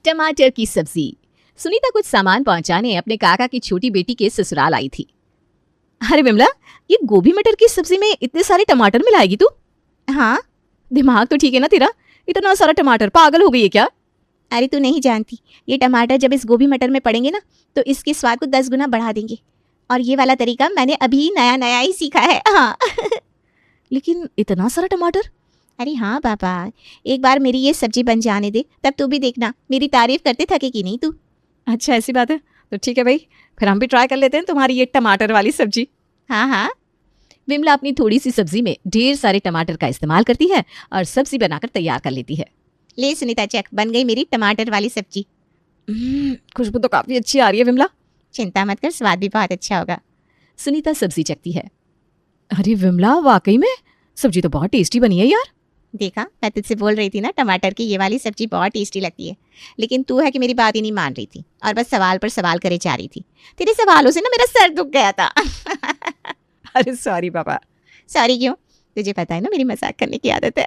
टमाटर की सब्जी। सुनीता कुछ सामान पहुंचाने अपने काका की छोटी बेटी के ससुराल आई थी। अरे विमला, ये गोभी मटर की सब्जी में इतने सारे टमाटर मिलाएगी तू? हाँ, दिमाग तो ठीक है ना तेरा? इतना सारा टमाटर, पागल हो गई है क्या? अरे तू नहीं जानती, ये टमाटर जब इस गोभी मटर में पड़ेंगे ना तो इसके स्वाद को 10 गुना बढ़ा देंगे। और ये वाला तरीका मैंने अभी नया नया ही सीखा है। हाँ। लेकिन इतना सारा टमाटर? अरे हाँ पापा, एक बार मेरी ये सब्जी बन जाने दे, तब तू भी देखना मेरी तारीफ करते थकेगी नहीं तू। अच्छा ऐसी बात है तो ठीक है भाई, फिर हम भी ट्राई कर लेते हैं तुम्हारी ये टमाटर वाली सब्जी। हाँ हाँ। विमला अपनी थोड़ी सी सब्जी में ढेर सारे टमाटर का इस्तेमाल करती है और सब्जी बनाकर तैयार कर लेती है। ले सुनीता, चक, बन गई मेरी टमाटर वाली सब्जी। खुशबू तो काफी अच्छी आ रही है विमला। चिंता मत कर, स्वाद भी बहुत अच्छा होगा। सुनीता सब्जी चखती है। अरे विमला, वाकई में सब्जी तो बहुत टेस्टी बनी है यार। देखा, मैं तुझसे बोल रही थी ना टमाटर की ये वाली सब्जी बहुत टेस्टी लगती है। लेकिन तू है कि मेरी बात ही नहीं मान रही थी और बस सवाल पर सवाल करे जा रही थी। तेरे सवालों से ना मेरा सर दुख गया था। अरे सॉरी पापा। सॉरी क्यों? तुझे पता है ना मेरी मजाक करने की आदत है।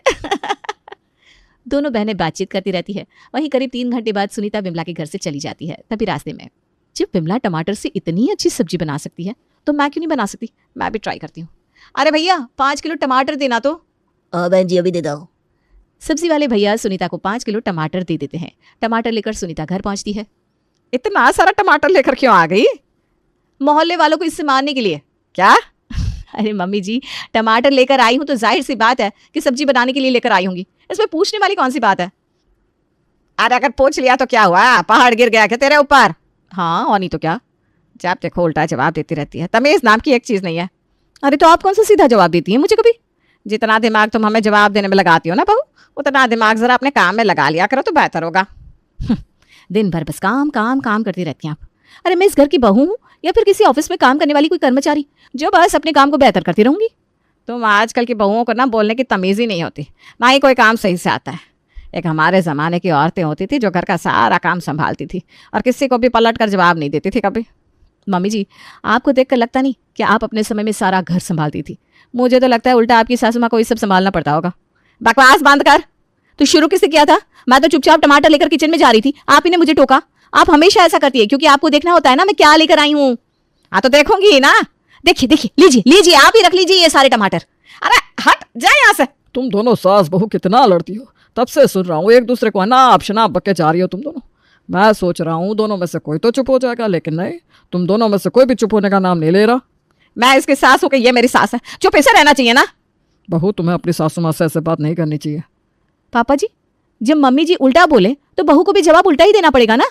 दोनों बहनें बातचीत करती रहती है। वहीं करीब 3 घंटे बाद सुनीता विमला के घर से चली जाती है। तभी रास्ते में, जब विमला टमाटर से इतनी अच्छी सब्जी बना सकती है तो मैं क्यों नहीं बना सकती? मैं भी ट्राई करती हूँ। अरे भैया, 5 किलो टमाटर देना तो। बहन जी अभी दे दो। सब्जी वाले भैया सुनीता को 5 किलो टमाटर दे देते हैं। टमाटर लेकर सुनीता घर पहुंचती है। इतना सारा टमाटर लेकर क्यों आ गई? मोहल्ले वालों को इससे मारने के लिए क्या? अरे मम्मी जी, टमाटर लेकर आई हूं तो जाहिर सी बात है कि सब्जी बनाने के लिए लेकर आई होंगी। इसमें पूछने वाली कौन सी बात है? अरे अगर पूछ लिया तो क्या हुआ? पहाड़ गिर गया क्या तेरे ऊपर? हाँ और नहीं तो क्या, जब देखो उल्टा जवाब देती रहती है। तमीज नाम की एक चीज नहीं है। अरे तो आप कौन सा सीधा जवाब देती हैं मुझे कभी? जितना दिमाग तुम हमें जवाब देने में लगाती हो ना बहू, उतना दिमाग जरा अपने काम में लगा लिया करो तो बेहतर होगा। दिन भर बस काम काम काम करती रहती हैं आप। अरे मैं इस घर की बहू हूँ या फिर किसी ऑफिस में काम करने वाली कोई कर्मचारी जो बस अपने काम को बेहतर करती रहूंगी? तुम आजकल की बहुओं को ना बोलने की तमीज ही नहीं होती, ना ही कोई काम सही से आता है। एक हमारे ज़माने की औरतें होती थी जो घर का सारा काम संभालती थी और किसी को भी पलट कर जवाब नहीं देती थी कभी। मम्मी जी, आपको देखकर लगता नहीं कि आप अपने समय में सारा घर संभालती थी? मुझे तो लगता है उल्टा आपकी सासू माँ को ये सब संभालना पड़ता होगा। बकवास बंद कर। तू शुरू किससे किया था? मैं तो चुपचाप टमाटर लेकर किचन में जा रही थी, आप ही ने मुझे टोका। आप हमेशा ऐसा करती है क्योंकि आपको देखना होता है ना मैं क्या लेकर आई हूँ। हाँ तो देखूंगी ना। देखिए देखिए, लीजिए लीजिए, आप ही रख लीजिए ये सारे टमाटर। अरे हट जाए यहाँ से। तुम दोनों सास बहू कितना लड़ती हो, तब से सुन रहा हूँ। एक दूसरे को अनाप शनाप बक के जा रही हो तुम दोनों। मैं सोच रहा हूँ दोनों में से कोई तो चुप हो जाएगा, लेकिन नहीं, तुम दोनों में से कोई भी चुप होने का नाम नहीं ले रहा। मैं इसकी सास हूँ कि ये मेरी सास है? चुप ऐसे रहना चाहिए ना। बहू, तुम्हें अपनी सासू माँ से ऐसे बात नहीं करनी चाहिए। पापा जी, जब मम्मी जी उल्टा बोले तो बहू को भी जवाब उल्टा ही देना पड़ेगा ना।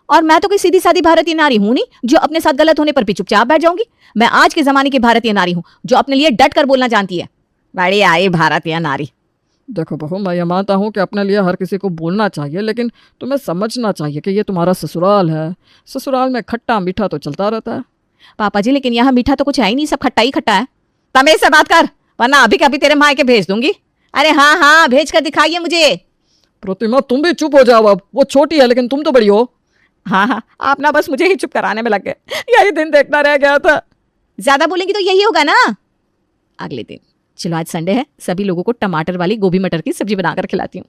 और मैं तो कोई सीधी सादी भारतीय नारी हूं नहीं जो अपने साथ गलत होने पर भी चुपचाप बैठ जाऊंगी। मैं आज के जमाने की भारतीय नारी हूं जो अपने लिए डट कर बोलना जानती है। बड़ी आई भारतीय नारी। देखो बहू, मैं ये मानता हूँ कि अपने लिए हर किसी को बोलना चाहिए, लेकिन तुम्हें समझना चाहिए कि ये तुम्हारा ससुराल है। ससुराल में खट्टा मीठा तो चलता रहता है। पापा जी, लेकिन यहाँ मीठा तो कुछ है ही नहीं, सब खट्टा ही खट्टा है। तमीज से बात कर, वरना अभी कभी तेरे मायके भेज दूंगी। अरे हाँ हाँ, भेज कर दिखाइए मुझे। प्रतिमा, तुम भी चुप हो जाओ अब। वो छोटी है लेकिन तुम तो बड़ी हो। हाँ हाँ, आप ना बस मुझे ही चुप कराने में लग गए। यही दिन देखना रह गया था। ज्यादा बोलेंगी तो यही होगा ना। अगले दिन, चलो आज संडे है, सभी लोगों को टमाटर वाली गोभी मटर की सब्जी बनाकर खिलाती हूँ।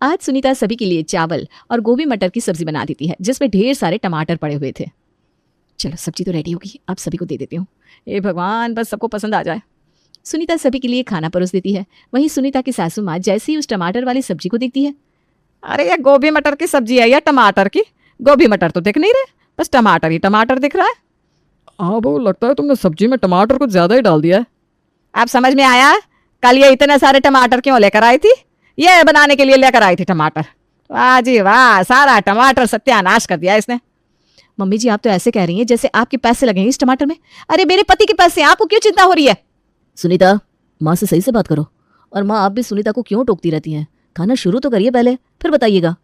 आज सुनीता सभी के लिए चावल और गोभी मटर की सब्जी बना देती है जिसमें ढेर सारे टमाटर पड़े हुए थे। चलो सब्जी तो रेडी होगी, अब सभी को दे देती हूँ। हे भगवान, बस सबको पसंद आ जाए। सुनीता सभी के लिए खाना परोस देती है। वहीं सुनीता की सासू माँ जैसे ही उस टमाटर वाली सब्जी को देखती है, अरे ये गोभी मटर की सब्जी है या टमाटर की? गोभी मटर तो दिख नहीं रहे, बस टमाटर ही टमाटर दिख रहा है। हाँ बहू, लगता है तुमने सब्जी में टमाटर कुछ ज्यादा ही डाल दिया है। अब समझ में आया कल ये इतने सारे टमाटर क्यों लेकर आई थी? ये बनाने के लिए लेकर आई थी टमाटर। वाह जी वाह, सारा टमाटर सत्यानाश कर दिया इसने। मम्मी जी, आप तो ऐसे कह रही हैं जैसे आपके पैसे लगे हैं इस टमाटर में। अरे मेरे पति के पैसे, आपको क्यों चिंता हो रही है? सुनीता, माँ से सही से बात करो। और माँ, आप भी सुनीता को क्यों टोकती रहती हैं? खाना शुरू तो करिए पहले, फिर बताइएगा।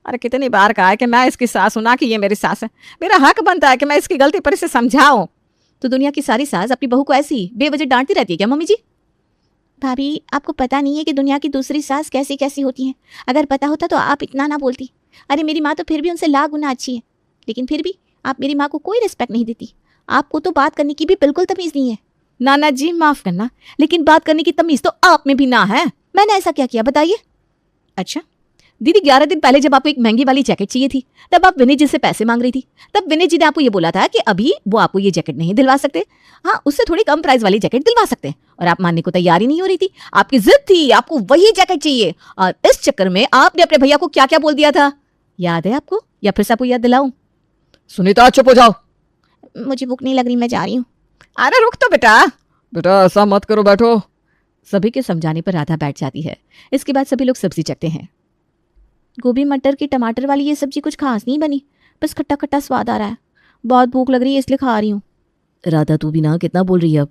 अरे कितनी बार कहा है कि मैं इसकी सास हूं ना कि ये मेरी सास है। मेरा हक बनता है कि मैं इसकी गलती पर इसे समझाऊं। तो दुनिया की सारी सास अपनी बहू को ऐसी बेवजह डांटती रहती है क्या मम्मी जी? भाभी, आपको पता नहीं है कि दुनिया की दूसरी सास कैसी कैसी होती हैं। अगर पता होता तो आप इतना ना बोलती। अरे मेरी माँ तो फिर भी उनसे लाख गुना अच्छी है, लेकिन फिर भी आप मेरी माँ को कोई रिस्पेक्ट नहीं देती। आपको तो बात करने की भी बिल्कुल तमीज़ नहीं है। नाना जी माफ करना, लेकिन बात करने की तमीज़ तो आप में भी ना है। मैंने ऐसा क्या किया बताइए? अच्छा, दीदी 11 दिन पहले जब आपको एक महंगी वाली जैकेट चाहिए थी, तब आप विनीत जी से पैसे मांग रही थी। तब विनीत जी ने आपको ये बोला था कि अभी वो आपको ये जैकेट नहीं दिलवा सकते, हाँ उससे थोड़ी कम प्राइस वाली जैकेट दिलवा सकते हैं, और आप मानने को तैयार ही नहीं हो रही थी। आपकी जिद थी, आपको वही जैकेट चाहिए, और इस चक्कर में आपने अपने भैया को क्या क्या बोल दिया था, याद है आपको, या फिर से आपको याद दिलाऊं? सुनीता चुप हो जाओ। मुझे भूख नहीं लग रही, मैं जा रही हूँ। अरे रुक तो बेटा। बेटा ऐसा मत करो, बैठो। सभी के समझाने पर राधा बैठ जाती है। इसके बाद सभी लोग सब्जी चखते हैं। गोभी मटर की टमाटर वाली ये सब्जी कुछ खास नहीं बनी, बस खट्टा खट्टा स्वाद आ रहा है। बहुत भूख लग रही है इसलिए खा रही हूँ। राधा तू भी ना कितना बोल रही है अब।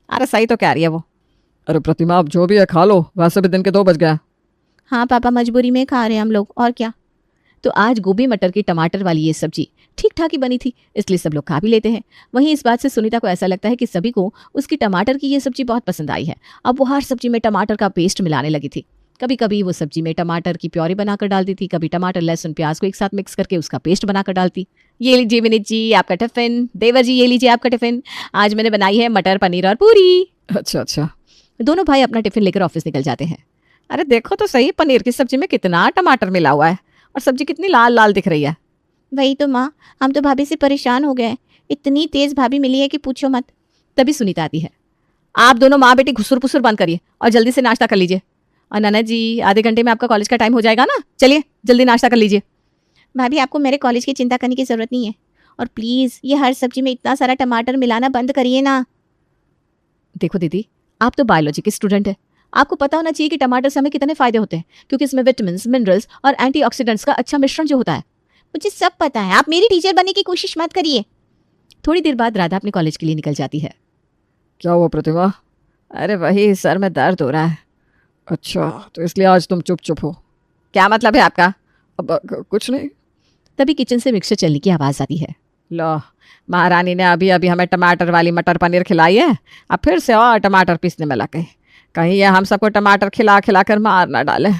अरे सही तो कह रही है वो। अरे प्रतिमा अब जो भी है खा लो, वैसे भी दिन के 2 बज गए। हाँ पापा, मजबूरी में खा रहे हैं हम लोग, और क्या। तो आज गोभी मटर की टमाटर वाली ये सब्जी ठीक ठाक ही बनी थी, इसलिए सब लोग खा भी लेते हैं। वहीं इस बात से सुनीता को ऐसा लगता है कि सभी को उसकी टमाटर की ये सब्जी बहुत पसंद आई है। अब वो हर सब्जी में टमाटर का पेस्ट मिलाने लगी थी। कभी कभी वो सब्जी में टमाटर की प्योरी बनाकर डालती थी, कभी टमाटर लहसुन प्याज को एक साथ मिक्स करके उसका पेस्ट बनाकर डालती। ये लीजिए विनीत जी आपका टिफिन, देवर जी ये लीजिए आपका टिफिन, आज मैंने बनाई है मटर पनीर और पूरी। अच्छा अच्छा। दोनों भाई अपना टिफिन लेकर ऑफिस निकल जाते हैं। अरे देखो तो सही, पनीर की सब्जी में कितना टमाटर मिला हुआ है, और सब्जी कितनी लाल लाल दिख रही है। वही तो माँ, हम तो भाभी से परेशान हो गए, इतनी तेज भाभी मिली है कि पूछो मत। तभी सुनीता आती है। आप दोनों माँ बेटी घुसुर पुसुर बंद करिए और जल्दी से नाश्ता कर लीजिए। और ननद जी आधे घंटे में आपका कॉलेज का टाइम हो जाएगा ना, चलिए जल्दी नाश्ता कर लीजिए। भाभी आपको मेरे कॉलेज की चिंता करने की जरूरत नहीं है, और प्लीज़ ये हर सब्जी में इतना सारा टमाटर मिलाना बंद करिए ना। देखो दीदी, आप तो बायोलॉजी की स्टूडेंट है, आपको पता होना चाहिए कि टमाटर से हमें कितने फायदे होते हैं, क्योंकि इसमें विटामिन, मिनरल्स और एंटीऑक्सीडेंट्स का अच्छा मिश्रण जो होता है। मुझे सब पता है, आप मेरी टीचर बनने की कोशिश मत करिए। थोड़ी देर बाद राधा अपने कॉलेज के लिए निकल जाती है। क्या हुआ प्रतिमा? अरे वही सर में दर्द हो रहा है। अच्छा, तो इसलिए आज तुम चुप चुप हो? क्या मतलब है आपका? अब कुछ नहीं। तभी किचन से मिक्सचर चलने की आवाज़ आती है। लो, महारानी ने अभी अभी हमें टमाटर वाली मटर पनीर खिलाई है, अब फिर से और टमाटर पीसने में लग गई। कहीं ये हम सबको टमाटर खिला खिला कर मार ना डाले।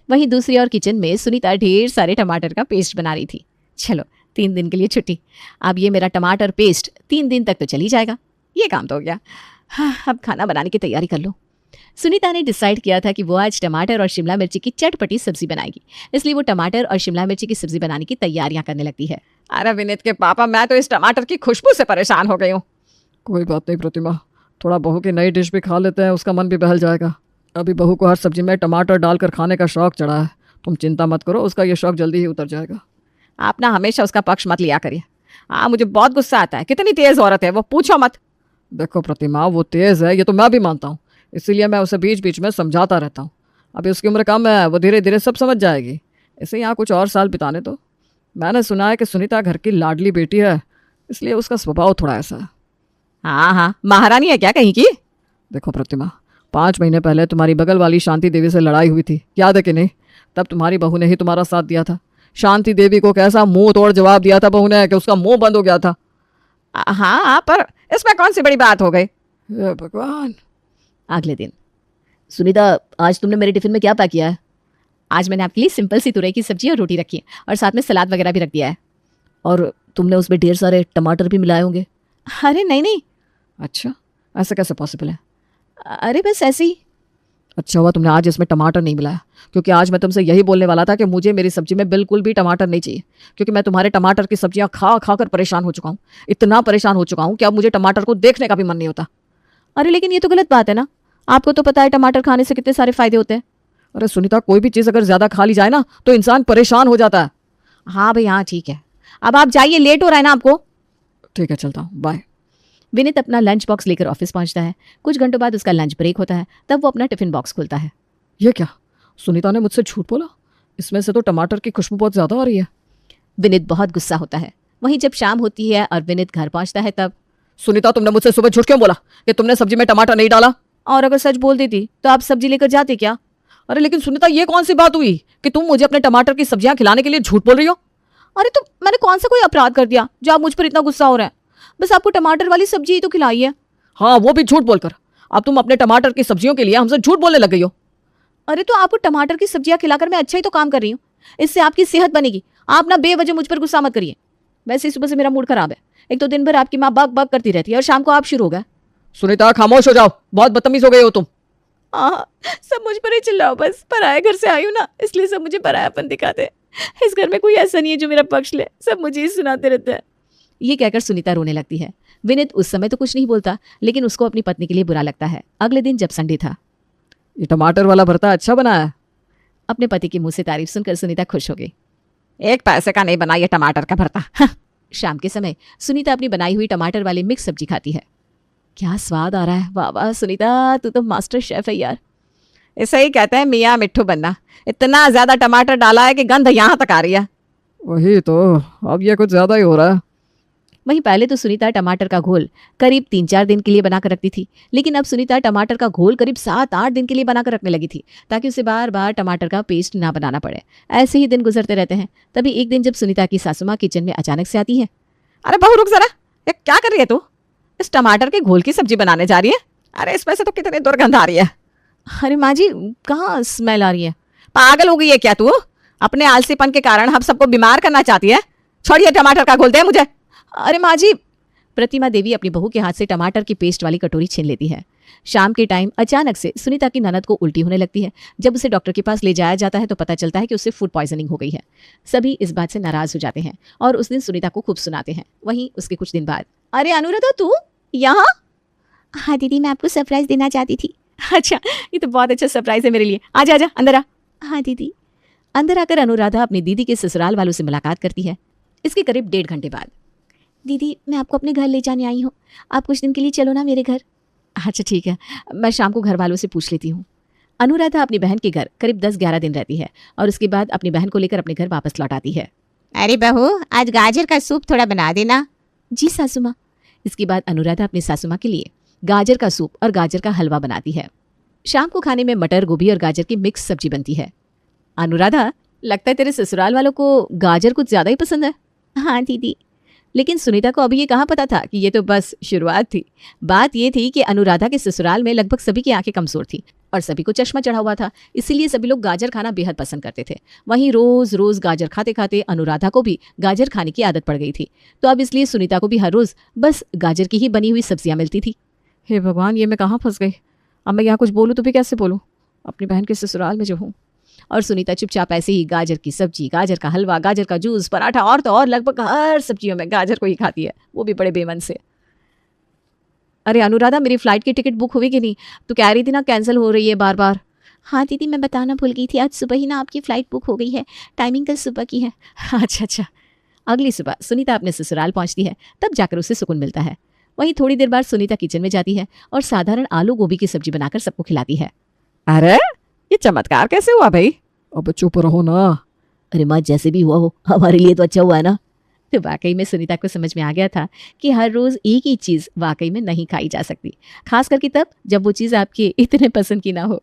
वहीं दूसरी ओर किचन में सुनीता ढेर सारे टमाटर का पेस्ट बना रही थी। चलो 3 दिन के लिए छुट्टी, अब ये मेरा टमाटर पेस्ट 3 दिन तक तो चल ही जाएगा। ये काम तो हो गया। हाँ, अब खाना बनाने की तैयारी कर लो। सुनीता ने डिसाइड किया था कि वो आज टमाटर और शिमला मिर्ची की चटपटी सब्जी बनाएगी, इसलिए वो टमाटर और शिमला मिर्ची की सब्जी बनाने की तैयारियां करने लगती है। अरे विनीत के पापा, मैं तो इस टमाटर की खुशबू से परेशान हो गई हूँ। कोई बात नहीं प्रतिमा, थोड़ा बहू की नई डिश भी खा लेते हैं, उसका मन भी बहल जाएगा। अभी बहू को हर सब्जी में टमाटर डालकर खाने का शौक चढ़ा है, तुम चिंता मत करो, उसका ये शौक जल्दी ही उतर जाएगा। आप ना हमेशा उसका पक्ष मत लिया करिए। हाँ, मुझे बहुत गुस्सा आता है, कितनी तेज औरत है वो, पूछो मत। देखो प्रतिमा, वो तेज़ है ये तो मैं भी मानता हूँ, इसीलिए मैं उसे बीच बीच में समझाता रहता हूँ। अभी उसकी उम्र कम है, वो धीरे धीरे सब समझ जाएगी। इसे यहाँ कुछ और साल बिताने दो। मैंने सुना है कि सुनीता घर की लाडली बेटी है, इसलिए उसका स्वभाव थोड़ा ऐसा है। हाँ हाँ, महारानी है क्या कहीं की? देखो प्रतिमा, 5 महीने पहले तुम्हारी बगल वाली शांति देवी से लड़ाई हुई थी, याद है कि नहीं? तब तुम्हारी बहू ने ही तुम्हारा साथ दिया था। शांति देवी को कैसा मुंह तोड़ जवाब दिया था बहू ने कि उसका मुंह बंद हो गया था। हाँ, पर इसमें कौन सी बड़ी बात हो गई? हे भगवान। अगले दिन, सुनीता, आज तुमने मेरे टिफिन में क्या पैक किया है? आज मैंने आपके लिए सिंपल सी तुरई की सब्जी और रोटी रखी है, और साथ में सलाद वगैरह भी रख दिया है। और तुमने उसमें ढेर सारे टमाटर भी मिलाए होंगे। अरे नहीं नहीं, अच्छा, ऐसे कैसे पॉसिबल है? अरे बस ऐसे ही। अच्छा हुआ तुमने आज इसमें टमाटर नहीं मिलाया, क्योंकि आज मैं तुमसे यही बोलने वाला था कि मुझे मेरी सब्जी में बिल्कुल भी टमाटर नहीं चाहिए, क्योंकि मैं तुम्हारे टमाटर की सब्जियां खा खा कर परेशान हो चुका हूँ। इतना परेशान हो चुका हूँ कि अब मुझे टमाटर को देखने का भी मन नहीं होता। अरे लेकिन ये तो गलत बात है ना, आपको तो पता है टमाटर खाने से कितने सारे फायदे होते हैं। अरे सुनीता, कोई भी चीज़ अगर ज़्यादा खा ली जाए ना तो इंसान परेशान हो जाता है। हाँ भाई हाँ, ठीक है, अब आप जाइए, लेट हो रहा है ना आपको। ठीक है, चलता हूँ, बाय। विनीत अपना लंच बॉक्स लेकर ऑफिस पहुंचता है। कुछ घंटों बाद उसका लंच ब्रेक होता है, तब वो अपना टिफिन बॉक्स खोलता है। ये क्या, सुनीता ने मुझसे झूठ बोला? इसमें से तो टमाटर की खुशबू बहुत ज़्यादा आ रही है। विनीत बहुत गुस्सा होता है। वहीं जब शाम होती है और विनीत घर पहुंचता है तब, सुनीता, तुमने मुझसे सुबह झूठ क्यों बोला कि तुमने सब्जी में टमाटर नहीं डाला? और अगर सच बोल देती तो आप सब्जी लेकर जाते क्या? अरे लेकिन सुनीता, ये कौन सी बात हुई कि तुम मुझे अपने टमाटर की सब्जियां खिलाने के लिए झूठ बोल रही हो? अरे तो मैंने कौन सा कोई अपराध कर दिया जो आप मुझ पर इतना गुस्सा हो रहा है? बस आपको टमाटर वाली सब्जी ही तो खिलाई है। हाँ, वो भी झूठ बोलकर। अब तुम अपने टमाटर की सब्जियों के लिए हमसे झूठ बोलने लग गई हो। अरे तो आपको टमाटर की सब्जियां खिलाकर मैं अच्छा ही तो काम कर रही हूँ, इससे आपकी सेहत बनेगी। आप ना बेवजह मुझ पर गुस्सा मत करिए। वैसे ही सुबह से मेरा मूड खराब है, एक तो दिन भर आपकी माँ बक बक करती रहती है और शाम को आप शुरू हो गए। सुनीता, खामोश हो जाओ, बहुत बदतमीज हो गई हो तुम। हाँ, सब मुझ पर ही चिल्लाओ बस। पराये घर से आई हूँ ना, इसलिए सब मुझे परायापन दिखाते हैं। इस घर में कोई ऐसा नहीं है जो मेरा पक्ष ले, सब मुझे ही सुनाते रहते हैं। ये कहकर सुनीता रोने लगती है। विनीत उस समय तो कुछ नहीं बोलता, लेकिन उसको अपनी पत्नी के लिए बुरा लगता है। अगले दिन जब संडे था, ये टमाटर वाला भरता अच्छा बना है। अपने पति के मुंह से तारीफ सुनकर सुनीता खुश हो गई। एक पैसे का नहीं बना ये टमाटर का भरता। शाम के समय सुनीता अपनी बनाई हुई टमाटर वाली मिक्स सब्जी खाती है। क्या स्वाद आ रहा है, वाह वाह सुनीता, तू तो मास्टर शेफ है यार। इसे ही कहते हैं मियाँ मिट्ठू बनना। इतना ज्यादा टमाटर डाला है कि गंध यहाँ तक आ रही है। वही तो, अब ये कुछ ज्यादा ही हो रहा है। वहीं पहले तो सुनीता टमाटर का घोल करीब 3-4 दिन के लिए बनाकर रखती थी, लेकिन अब सुनीता टमाटर का घोल करीब 7-8 दिन के लिए बनाकर रखने लगी थी, ताकि उसे बार बार टमाटर का पेस्ट ना बनाना पड़े। ऐसे ही दिन गुजरते रहते हैं। तभी एक दिन जब सुनीता की सासू माँ किचन में अचानक से आती है। अरे बहू रुक जरा, ये क्या कर रही है तू? इस टमाटर के घोल की सब्जी बनाने जा रही है? अरे इसमें से तो कितनी दुर्गंध आ रही है। अरे माँ जी, कहाँ स्मेल आ रही है? पागल हो गई है क्या तू? अपने आलसीपन के कारण हम सबको बीमार करना चाहती है। छोड़िए टमाटर का घोल, दे मुझे। अरे माँ जी, प्रतिमा देवी अपनी बहू के हाथ से टमाटर की पेस्ट वाली कटोरी छीन लेती है। शाम के टाइम अचानक से सुनीता की ननद को उल्टी होने लगती है। जब उसे डॉक्टर के पास ले जाया जाता है तो पता चलता है कि उसे फूड पॉइजनिंग हो गई है। सभी इस बात से नाराज हो जाते हैं और उस दिन सुनीता को खूब सुनाते हैं। वहीं उसके कुछ दिन बाद, अरे अनुराधा, तू यहाँ? हाँ दीदी, मैं आपको सरप्राइज देना चाहती थी। अच्छा, ये तो बहुत अच्छा सरप्राइज है मेरे लिए। आजा आजा, अंदर आ। हाँ दीदी। अंदर आकर अनुराधा अपनी दीदी के ससुराल वालों से मुलाकात करती है। इसके करीब 1.5 घंटे बाद, दीदी, मैं आपको अपने घर ले जाने आई हूँ, आप कुछ दिन के लिए चलो ना मेरे घर। अच्छा ठीक है, मैं शाम को घर वालों से पूछ लेती हूँ। अनुराधा अपनी बहन के घर करीब 10-11 दिन रहती है और उसके बाद अपनी बहन को लेकर अपने घर वापस लौट आती है। अरे बहू, आज गाजर का सूप थोड़ा बना देना। जी सासू माँ। इसके बाद अनुराधा अपनी सासू माँ के लिए गाजर का सूप और गाजर का हलवा बनाती है। शाम को खाने में मटर, गोभी और गाजर की मिक्स सब्जी बनती है। अनुराधा, लगता है तेरे ससुराल वालों को गाजर कुछ ज्यादा ही पसंद है। हाँ दीदी। लेकिन सुनीता को अभी ये कहाँ पता था कि ये तो बस शुरुआत थी। बात ये थी कि अनुराधा के ससुराल में लगभग सभी की आंखें कमजोर थी और सभी को चश्मा चढ़ा हुआ था, इसीलिए सभी लोग गाजर खाना बेहद पसंद करते थे। वहीं रोज रोज गाजर खाते खाते अनुराधा को भी गाजर खाने की आदत पड़ गई थी, तो अब इसलिए सुनीता को भी हर रोज बस गाजर की ही बनी हुई सब्जियां मिलती थी। हे भगवान, ये मैं कहाँ फंस गई? अब मैं यहाँ कुछ बोलूँ तो भी कैसे बोलूँ, अपनी बहन के ससुराल में जो हूँ। और सुनीता चुपचाप ऐसे ही गाजर की सब्जी, गाजर का हलवा, गाजर का जूस, पराठा और तो और लगभग हर सब्जियों में गाजर को ही खाती है, वो भी बड़े बेमन से। अरे अनुराधा, मेरी फ्लाइट की टिकट बुक हुई कि नहीं? तू कह रही थी ना कैंसिल हो रही है बार बार। हाँ दीदी, मैं बताना भूल गई थी, आज सुबह ही ना आपकी फ़्लाइट बुक हो गई है, टाइमिंग कल सुबह की है। अच्छा अच्छा। अगली सुबह सुनीता अपने ससुराल पहुंचती है, तब जाकर उसे सुकून मिलता है। वहीं थोड़ी देर बाद सुनीता किचन में जाती है और साधारण आलू गोभी की सब्जी बनाकर सबको खिलाती है। अरे ये चमत्कार कैसे हुआ भाई? अब चुप रहो ना। अरे माँ, जैसे भी हुआ हो, हमारे लिए तो अच्छा हुआ है ना। तो वाकई में सुनीता को समझ में आ गया था कि हर रोज एक ही चीज वाकई में नहीं खाई जा सकती, खास करके तब जब वो चीज आपके इतने पसंद की ना हो।